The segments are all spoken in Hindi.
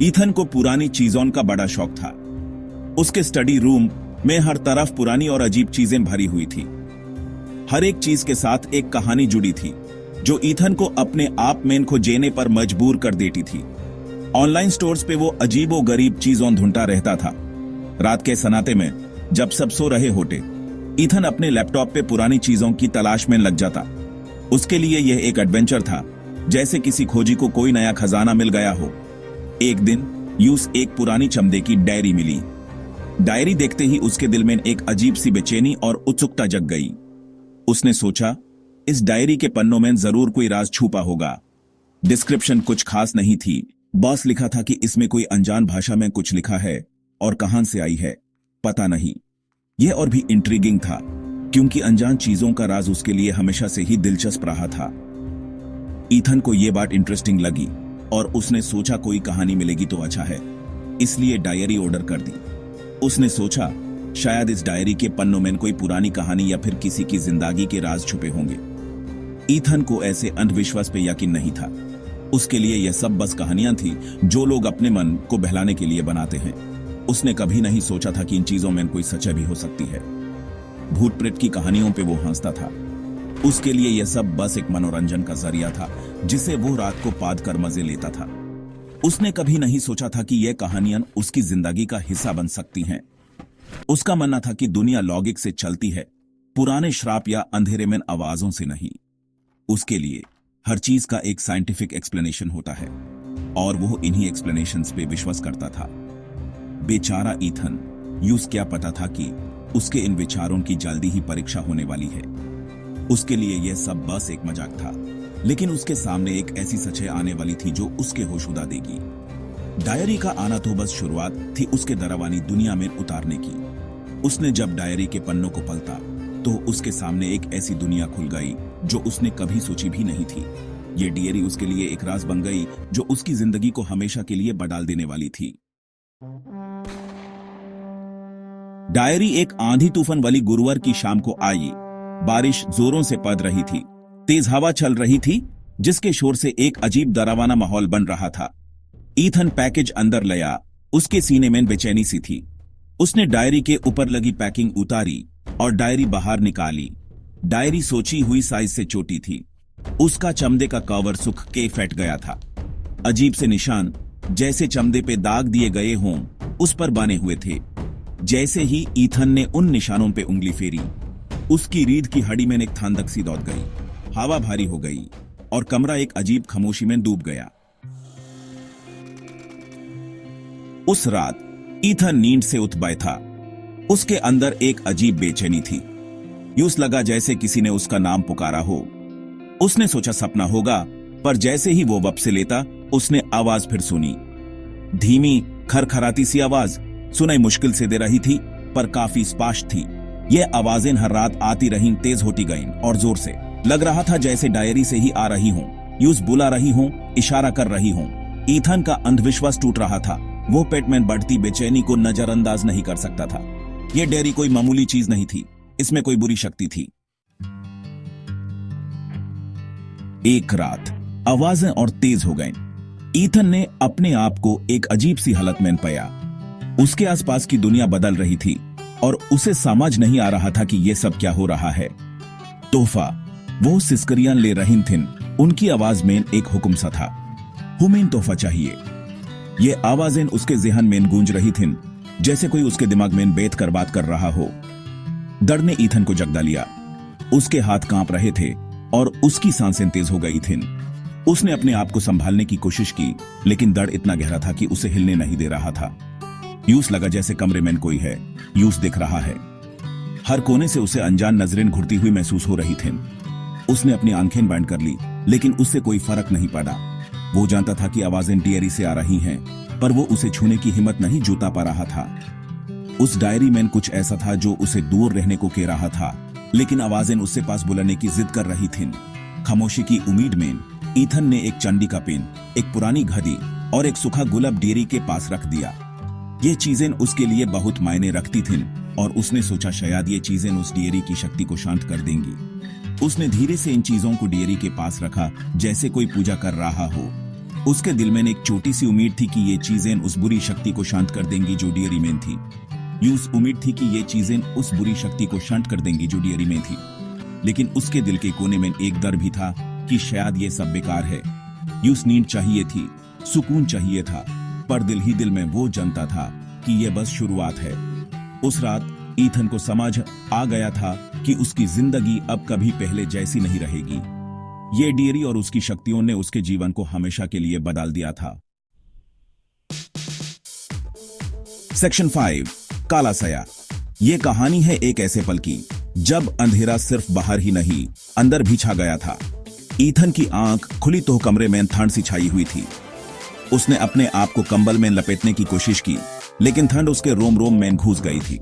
ईथन को पुरानी चीजों का बड़ा शौक था। उसके स्टडी रूम में हर तरफ पुरानी और अजीब चीजें भरी हुई थी। हर एक चीज के साथ एक कहानी जुड़ी थी जो ईथन को अपने आप में खोजने पर मजबूर कर देती थी। ऑनलाइन स्टोर्स पे वो अजीबो गरीब चीजों ढूंढता रहता था। रात के सन्नाटे में जब सब सो रहे होते, ईथन अपने लैपटॉप पे पुरानी चीजों की तलाश में लग जाता। उसके लिए यह एक एडवेंचर था, जैसे किसी खोजी को कोई नया खजाना मिल गया हो। एक दिन यूस एक पुरानी चमड़े की डायरी मिली। डायरी देखते ही उसके दिल में एक अजीब सी बेचैनी और उत्सुकता जग गई। उसने सोचा, इस डायरी के पन्नों में जरूर कोई राज छुपा होगा। डिस्क्रिप्शन कुछ खास नहीं थी, बस लिखा था कि इसमें कोई अनजान भाषा में कुछ लिखा है और कहां से आई है पता नहीं। यह और भी इंट्रिगिंग था, क्योंकि अनजान चीजों का राज उसके लिए हमेशा से ही दिलचस्प रहा था। ईथन को यह बात इंटरेस्टिंग लगी और उसने सोचा कोई कहानी मिलेगी तो अच्छा है, इसलिए डायरी ऑर्डर कर दी। उसने सोचा शायद इस डायरी के पन्नों में कोई पुरानी कहानी या फिर किसी की जिंदगी के राज छुपे होंगे। ईथन को ऐसे अंधविश्वास पे यकीन नहीं था। उसके लिए यह सब बस कहानियां थी जो लोग अपने मन को बहलाने के लिए बनाते हैं। उसने कभी नहीं सोचा था कि इन चीजों में कोई सच्चाई भी हो सकती है। भूत प्रेत की कहानियों पे वो हंसता था। उसके लिए यह सब बस एक मनोरंजन का जरिया था जिसे वो रात को पाद कर मजे लेता था। उसने कभी नहीं सोचा था कि यह कहानियां उसकी जिंदगी का हिस्सा बन सकती हैं। उसका मानना था कि दुनिया लॉजिक से चलती है, पुराने श्राप या अंधेरे में आवाजों से नहीं। उसके लिए हर चीज का एक साइंटिफिक एक्सप्लेनेशन होता है और वो इन्हीं एक्सप्लेनेशंस पे विश्वास करता था। बेचारा ईथन, यूस क्या पता था कि उसके इन विचारों की जल्दी ही परीक्षा होने वाली है। उसके लिए यह सब बस एक मजाक था, लेकिन उसके सामने एक ऐसी सच्चाई आने वाली थी जो उसके होश उड़ा देगी। डायरी का आना तो बस शुरुआत थी उसके डरावनी दुनिया में उतारने की। उसने जब डायरी के पन्नों को पलटा तो उसके सामने एक ऐसी दुनिया खुल गई जो उसने कभी सोची भी नहीं थी। ये डायरी उसके लिए एक राज बन गई जो उसकी जिंदगी को हमेशा के लिए बदल देने वाली थी। डायरी एक आंधी तूफान वाली गुरुवार की शाम को आई। बारिश जोरों से पड़ रही थी, तेज हवा चल रही थी जिसके शोर से एक अजीब डरावना माहौल बन रहा था। ईथन पैकेज अंदर लाया, उसके सीने में बेचैनी सी थी। उसने डायरी के ऊपर लगी पैकिंग उतारी और डायरी बाहर निकाली। डायरी सोची हुई साइज से छोटी थी। उसका चमड़े का कवर सूख के फट गया था। अजीब से निशान, जैसे चमड़े पे दाग दिए गए हों, उस पर बने हुए थे। जैसे ही ईथन ने उन निशानों पे उंगली फेरी, उसकी रीढ़ की हड्डी में एक ठंडक सी दौड़ गई। हवा भारी हो गई और कमरा एक अजीब खामोशी में डूब गया। उस रात ईथन नींद से उठ बैठा। उसके अंदर एक अजीब बेचैनी थी। यूं लगा जैसे किसी ने उसका नाम पुकारा हो। उसने सोचा सपना होगा, पर जैसे ही वो वापस लेता, उसने आवाज फिर सुनी। धीमी खरखराती सी आवाज सुनाई मुश्किल से दे रही थी, पर काफी स्पष्ट थी। ये आवाजें हर रात आती रहीं, तेज होती गईं और जोर से। लग रहा था जैसे डायरी से ही आ रही हों, यूं बुला रही हों, इशारा कर रही हों। ईथन का अंधविश्वास टूट रहा था। वो पेट में बढ़ती बेचैनी को नजरअंदाज नहीं कर सकता था। यह डायरी कोई मामूली चीज नहीं थी, इसमें कोई बुरी शक्ति थी। एक रात आवाजें और तेज हो गईं। ईथन ने अपने आप को एक अजीब सी हालत में पाया। उसके आसपास की दुनिया बदल रही थी और उसे समझ नहीं आ रहा था कि यह सब क्या हो रहा है। तोहफा, वो सिस्करियां ले रही थीं। उनकी आवाज में एक हुक्म सा था, हुमें तोहफा चाहिए। ये आवाजें उसके ज़हन में गूंज रही थीं, जैसे कोई उसके दिमाग में बैठ कर बात कर रहा हो। डर ने ईथन को जगदा लिया। उसके हाथ कांप रहे थे और उसकी सांसें तेज हो गई थीं। उसने अपने आप को संभालने की कोशिश की, लेकिन डर इतना गहरा था कि उसे हिलने नहीं दे रहा था। यूस लगा जैसे कमरे में कोई है, यूस दिख रहा है। हर कोने से उसे अनजान नजरें घुरती हुई महसूस हो रही थीं। उसने अपनी आंखें बंद कर ली, लेकिन उससे कोई फर्क नहीं पड़ा। वो जानता था कि आवाजें डायरी से आ रही हैं, पर वो उसे छूने की हिम्मत नहीं जुटा पा रहा था। उस डायरी में कुछ ऐसा था जो उसे दूर रहने को कह रहा था, लेकिन आवाजें उससे पास बुलाने की जिद कर रही थीं। खामोशी की उम्मीद में ईथन ने एक चांदी का पेन, एक पुरानी घड़ी और एक सूखा गुलाब डायरी के पास रख दिया। ये चीजें उसके लिए बहुत मायने रखती थीं और उसने सोचा शायद ये चीजें उस डायरी की शक्ति को शांत कर देंगी। उसने धीरे से इन चीजों को डायरी के पास रखा, जैसे कोई पूजा कर रहा हो। उसके दिल में एक छोटी सी उम्मीद थी कि ये चीजें उस बुरी शक्ति को शांत कर देंगी जो डियरी में थी। यूस उम्मीद थी कि ये चीजें उस बुरी शक्ति को शांत कर देंगी जो डियरी में थी, लेकिन उसके दिल के कोने में एक डर भी था कि शायद ये सब बेकार है। यूस नींद चाहिए थी, सुकून चाहिए था, पर दिल ही दिल में वो जानता था कि ये बस शुरुआत है। उस रात ईथन को समझ आ गया था कि उसकी जिंदगी अब कभी पहले जैसी नहीं रहेगी। ये डियरी और उसकी शक्तियों ने उसके जीवन को हमेशा के लिए बदल दिया था। सेक्शन 5, काला सया। ये कहानी है एक ऐसे पल की जब अंधेरा सिर्फ बाहर ही नहीं अंदर भी छा गया था। ईथन की आंख खुली तो कमरे में ठंड सी छाई हुई थी। उसने अपने आप को कंबल में लपेटने की कोशिश की, लेकिन ठंड उसके रोम रोम में घुस गई थी।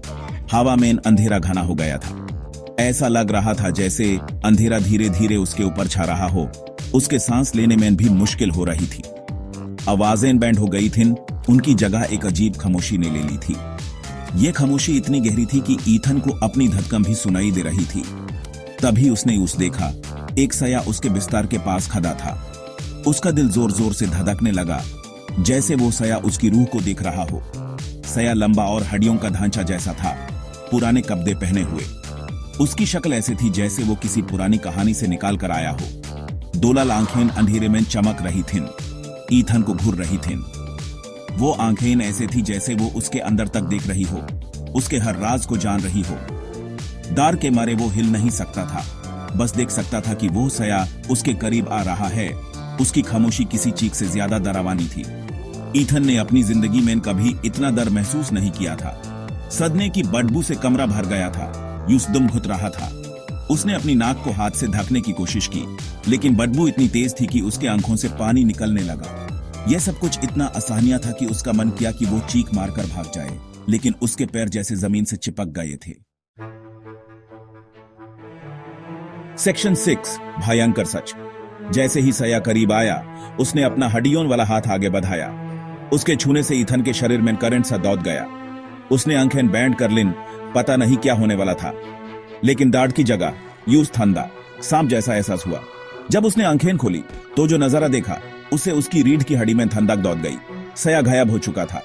हवा में अंधेरा घना हो गया था। ऐसा लग रहा था जैसे अंधेरा धीरे धीरे उसके ऊपर छा रहा हो। उसके सांस लेने में भी मुश्किल हो रही थी। आवाजें बैंड हो गई थीं, उनकी जगह एक अजीब खामोशी ने ले ली थी। ये खामोशी इतनी गहरी थी कि ईथन को अपनी धड़कन भी सुनाई दे रही थी। तभी उसने देखा, एक सया उसके बिस्तर के पास खड़ा था। उसका दिल जोर जोर से धड़कने लगा, जैसे वो सया उसकी रूह को देख रहा हो। सया लंबा और हड्डियों का ढांचा जैसा था, पुराने कपड़े पहने हुए। उसकी शक्ल ऐसी थी जैसे वो किसी पुरानी कहानी से निकाल कर आया हो। दो-लाल आंखें अंधेरे में चमक रही थीं, ईथन को घूर रही थीं। वो आंखें ऐसे थी जैसे वो उसके अंदर तक देख रही हो, उसके हर राज को जान रही हो। डर के मारे वो हिल नहीं सकता था, बस देख सकता था कि वो सया उसके करीब आ रहा है। उसकी खामोशी किसी चीख से ज्यादा डरावनी थी। ईथन ने अपनी जिंदगी में कभी इतना डर महसूस नहीं किया था। सदमे की बदबू से कमरा भर गया था। यूस दम घुट रहा था। उसने अपनी नाक को हाथ से ढकने की कोशिश की, लेकिन बदबू इतनी तेज थी कि उसके आंखों से पानी निकलने लगा। यह सब कुछ इतना असहनीय था कि उसका मन किया कि वो चीख मारकर भाग जाए, लेकिन उसके पैर जैसे जमीन से चिपक गए थे। सेक्शन 6, भयंकर सच। जैसे ही सया करीब आया, उसने अपना हड्डियों वाला हाथ आगे बढ़ाया। उसके छूने से ईथन के शरीर में करंट सा दौड़ गया। उसने आंखें बैंड कर लीं, पता नहीं क्या होने वाला था, लेकिन दाढ़ की जगह यूस ठंडा सांप जैसा एहसास हुआ। जब उसने आंखें खोली तो जो नजारा देखा, उसे उसकी रीढ़ की हड्डी में ठंडक दौड़ गई। सया गायब हो चुका था।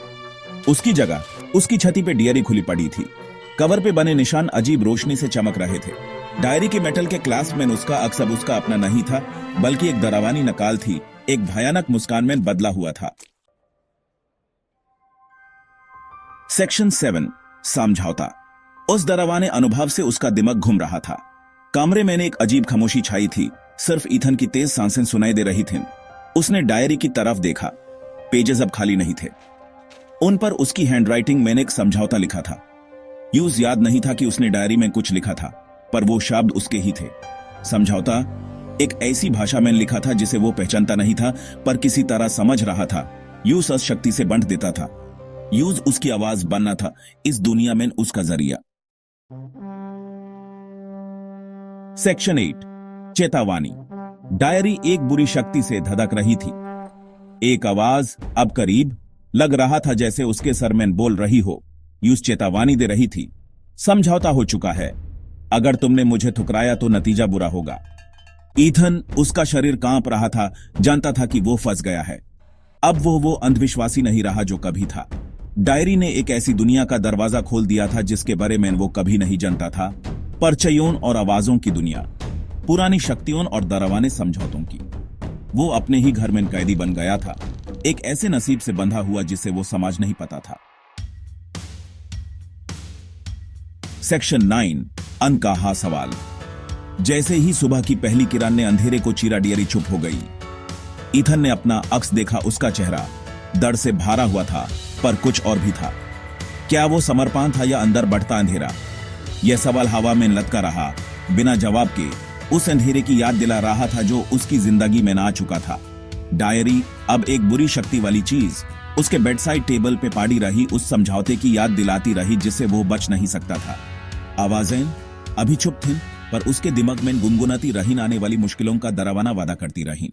उसकी जगह उसकी छाती पे डियरी खुली पड़ी थी। कवर पे बने निशान अजीब रोशनी से चमक रहे थे। डायरी के मेटल के क्लास में उसका अक्सर उसका अपना नहीं था, बल्कि एक डरावनी नकाल थी, एक भयानक मुस्कान में बदला हुआ था। सेक्शन 7, समझौता। उस डरावने अनुभव से उसका दिमाग घूम रहा था। कमरे में एक अजीब खामोशी छाई थी, सिर्फ ईथन की तेज सांसें सुनाई दे रही थीं। उसने डायरी की तरफ देखा। पेजेस अब खाली नहीं थे। उन पर उसकी हैंडराइटिंग में एक समझौता लिखा था। यूज याद नहीं था कि उसने डायरी में कुछ लिखा था, पर वो शब्द उसके ही थे। समझौता एक ऐसी भाषा में लिखा था जिसे वो पहचानता नहीं था, पर किसी तरह समझ रहा था। यूज उस शक्ति से बंट देता था। यूज उसकी आवाज बनना था, इस दुनिया में उसका जरिया। सेक्शन 8, चेतावनी। डायरी एक बुरी शक्ति से धड़क रही थी। एक आवाज अब करीब, लग रहा था जैसे उसके सर में बोल रही हो। यूज चेतावनी दे रही थी, समझौता हो चुका है। अगर तुमने मुझे ठुकराया तो नतीजा बुरा होगा। ईथन, उसका शरीर कांप रहा था, जानता था कि वो फंस गया है। अब वो अंधविश्वासी नहीं रहा जो कभी था। डायरी ने एक ऐसी दुनिया का दरवाजा खोल दिया था जिसके बारे में वो कभी नहीं जानता था। परचयों और आवाजों की दुनिया, पुरानी शक्तियों और डरावने समझौतों की। वो अपने ही घर में कैदी बन गया था, एक ऐसे नसीब से बंधा हुआ जिसे वो समझ नहीं पता था। सेक्शन 9, अनकहा सवाल। जैसे ही सुबह की पहली किरण ने अंधेरे को चीरा, डियरी चुप हो गई। ईथन ने अपना अक्स देखा। उसका चेहरा डर से भरा हुआ था, पर कुछ और भी था। क्या वो समर्पण था या अंदर बढ़ता अंधेरा? यह सवाल हवा में लटका रहा, बिना जवाब के। उस अंधेरे की याद दिला रहा था जो उसकी जिंदगी में ना चुका था। डायरी अब एक बुरी शक्ति वाली चीज उसके बेडसाइड टेबल पे पड़ी रही, उस समझौते की याद दिलाती रही जिससे वो बच नहीं सकता था। आवाजें अभी चुप थीं, पर उसके दिमाग में गुनगुनाती रही आने वाली मुश्किलों का डरावना वादा करती रहीं।